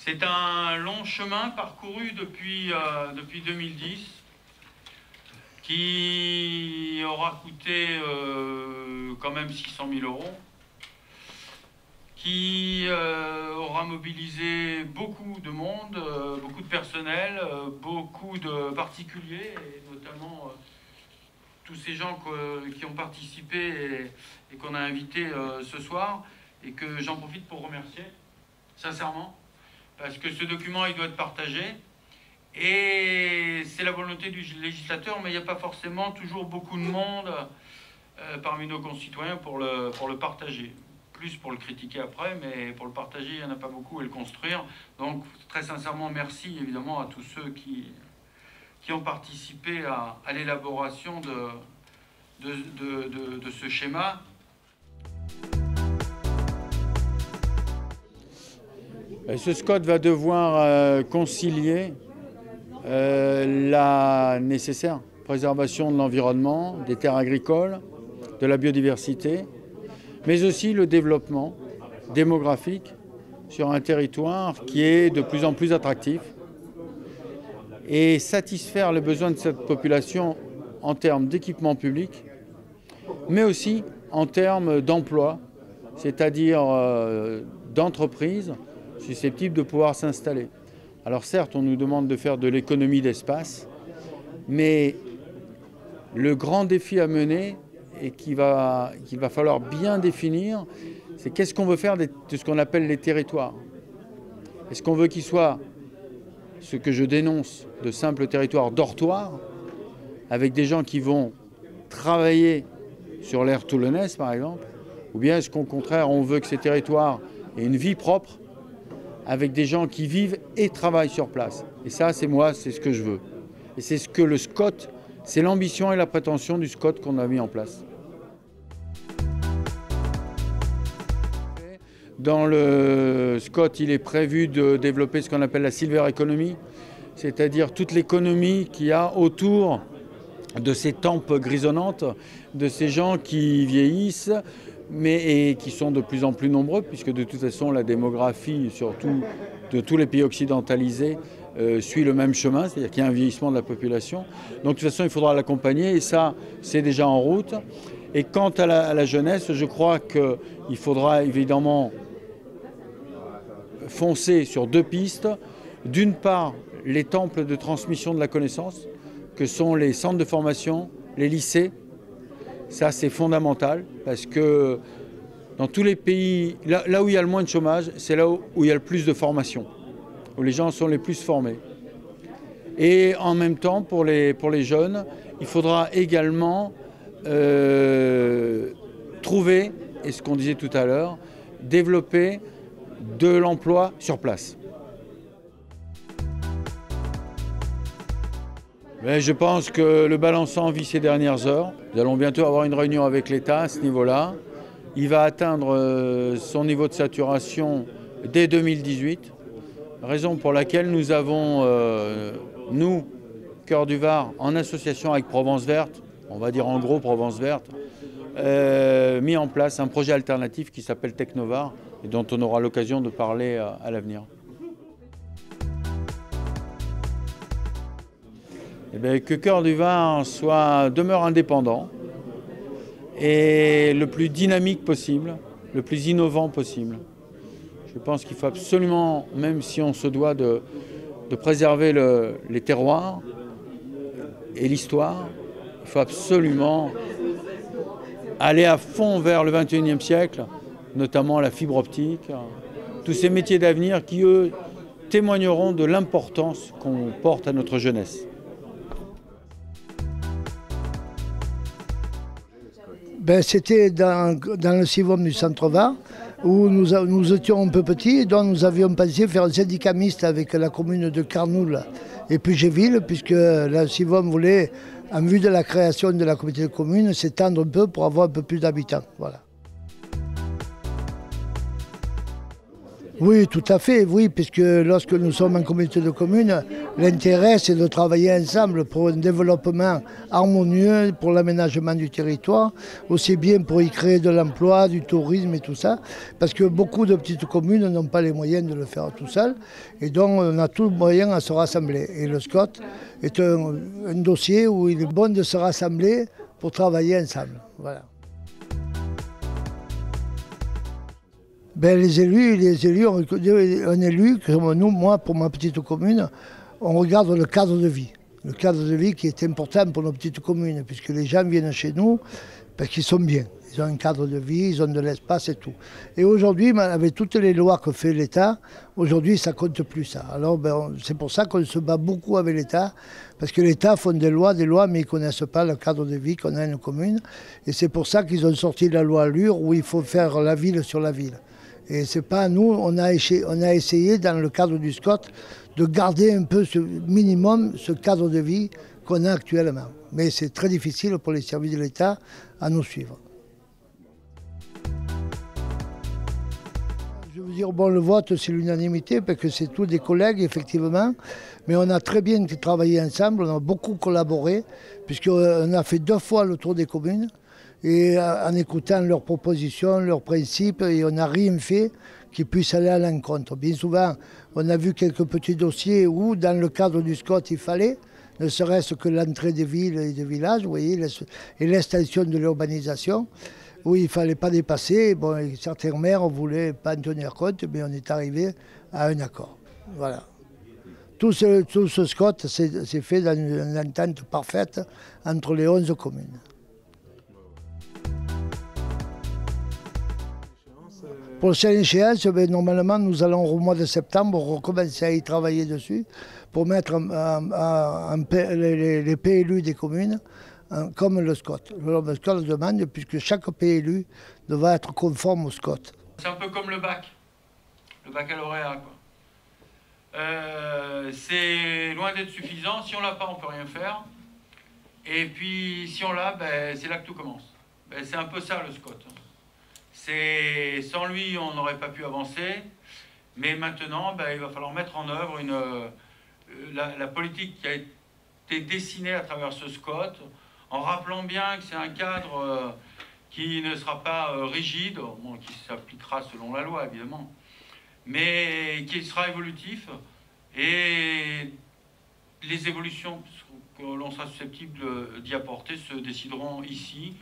C'est un long chemin parcouru depuis 2010 qui aura coûté quand même 600 000 €, qui aura mobilisé beaucoup de monde, beaucoup de personnel, beaucoup de particuliers, et notamment tous ces gens qui ont participé et qu'on a invités ce soir, et que j'en profite pour remercier, sincèrement, parce que ce document, il doit être partagé, et c'est la volonté du législateur, mais il n'y a pas forcément toujours beaucoup de monde parmi nos concitoyens pour le partager. Plus pour le critiquer après, mais pour le partager, il n'y en a pas beaucoup, et le construire. Donc, très sincèrement, merci évidemment à tous ceux qui ont participé à l'élaboration de ce schéma. Ce SCOT va devoir concilier la nécessaire préservation de l'environnement, des terres agricoles, de la biodiversité, mais aussi le développement démographique sur un territoire qui est de plus en plus attractif, et satisfaire les besoins de cette population en termes d'équipement public, mais aussi en termes d'emploi, c'est-à-dire d'entreprises susceptibles de pouvoir s'installer. Alors certes, on nous demande de faire de l'économie d'espace, mais le grand défi à mener et qu'il va falloir bien définir, c'est qu'est-ce qu'on veut faire de ce qu'on appelle les territoires. Est-ce qu'on veut qu'ils soient, ce que je dénonce, de simples territoires dortoirs, avec des gens qui vont travailler sur l'aire toulonnaise, par exemple, ou bien est-ce qu'au contraire, on veut que ces territoires aient une vie propre, avec des gens qui vivent et travaillent sur place. Et ça, c'est ce que je veux. Et c'est ce que le SCOT, c'est l'ambition et la prétention du SCOT qu'on a mis en place. Dans le SCOT, il est prévu de développer ce qu'on appelle la silver economy, c'est-à-dire toute l'économie qu'il y a autour de ces tempes grisonnantes, de ces gens qui vieillissent, et qui sont de plus en plus nombreux, puisque de toute façon la démographie, surtout de tous les pays occidentalisés, suit le même chemin, c'est-à-dire qu'il y a un vieillissement de la population. Donc de toute façon, il faudra l'accompagner, et ça, c'est déjà en route. Et quant à la jeunesse, je crois qu'il faudra évidemment foncer sur deux pistes. D'une part, les temples de transmission de la connaissance, que sont les centres de formation, les lycées. Ça, c'est fondamental, parce que dans tous les pays, là où il y a le moins de chômage, c'est là où il y a le plus de formation, où les gens sont les plus formés. Et en même temps, pour les jeunes, il faudra également trouver, et ce qu'on disait tout à l'heure, développer de l'emploi sur place. Mais je pense que le balançant vit ses dernières heures. Nous allons bientôt avoir une réunion avec l'État à ce niveau-là. Il va atteindre son niveau de saturation dès 2018, raison pour laquelle nous avons, nous, Cœur du Var, en association avec Provence Verte, on va dire en gros Provence Verte, mis en place un projet alternatif qui s'appelle Technovar, et dont on aura l'occasion de parler à l'avenir. Eh bien, que Cœur du Var demeure indépendant et le plus dynamique possible, le plus innovant possible. Je pense qu'il faut absolument, même si on se doit de préserver les terroirs et l'histoire, il faut absolument aller à fond vers le XXIe siècle, notamment la fibre optique, tous ces métiers d'avenir qui, eux, témoigneront de l'importance qu'on porte à notre jeunesse. C'était dans le CIVOM du Centre-Var, où nous étions un peu petits, et donc nous avions pensé faire un syndicat mixte avec la commune de Carnoul et Puget-Ville, puisque le CIVOM voulait, en vue de la création de la communauté de communes, s'étendre un peu pour avoir un peu plus d'habitants. Voilà. Oui, tout à fait, oui, puisque lorsque nous sommes en communauté de communes, L'intérêt, c'est de travailler ensemble pour un développement harmonieux, pour l'aménagement du territoire, aussi bien pour y créer de l'emploi, du tourisme et tout ça, parce que beaucoup de petites communes n'ont pas les moyens de le faire tout seul, et donc on a tout le moyen à se rassembler. Et le SCOT est un dossier où il est bon de se rassembler pour travailler ensemble. Voilà. Ben, les élus, un élu, comme nous, moi, pour ma petite commune, on regarde le cadre de vie. Le cadre de vie qui est important pour nos petites communes, puisque les gens viennent chez nous parce qu'ils sont bien. Ils ont un cadre de vie, ils ont de l'espace et tout. Et aujourd'hui, avec toutes les lois que fait l'État, aujourd'hui, ça ne compte plus ça. Alors, c'est pour ça qu'on se bat beaucoup avec l'État, parce que l'État font des lois, mais ils ne connaissent pas le cadre de vie qu'on a dans une commune. Et c'est pour ça qu'ils ont sorti la loi Allure, où il faut faire la ville sur la ville. Et c'est pas nous, on a essayé dans le cadre du SCOT de garder un peu ce minimum, ce cadre de vie qu'on a actuellement. Mais c'est très difficile pour les services de l'État à nous suivre. Je veux dire, bon, le vote, c'est l'unanimité, parce que c'est tous des collègues, effectivement. Mais on a très bien travaillé ensemble, on a beaucoup collaboré, puisqu'on a fait 2 fois le tour des communes. Et en écoutant leurs propositions, leurs principes, et on n'a rien fait qui puisse aller à l'encontre. Bien souvent, on a vu quelques petits dossiers où, dans le cadre du SCOT, il fallait, ne serait-ce que l'entrée des villes et des villages, vous voyez, et l'extension de l'urbanisation, où il ne fallait pas dépasser. Bon, certains maires ne voulaient pas en tenir compte, mais on est arrivé à un accord. Voilà. Tout ce SCOT s'est fait dans une entente parfaite entre les 11 communes. Pour cette échéance, normalement, nous allons au mois de septembre recommencer à y travailler dessus pour mettre les PLU des communes comme le SCOT. Le SCOT le demande puisque chaque PLU devra être conforme au SCOT. C'est un peu comme le baccalauréat, quoi. C'est loin d'être suffisant. Si on l'a pas, on peut rien faire. Et puis, si on l'a, c'est là que tout commence. C'est un peu ça, le SCOT. Sans lui, on n'aurait pas pu avancer. Mais maintenant, il va falloir mettre en œuvre la politique qui a été dessinée à travers ce SCOT, en rappelant bien que c'est un cadre qui ne sera pas rigide, bon, qui s'appliquera selon la loi, évidemment, mais qui sera évolutif. Et les évolutions que l'on sera susceptible d'y apporter se décideront ici,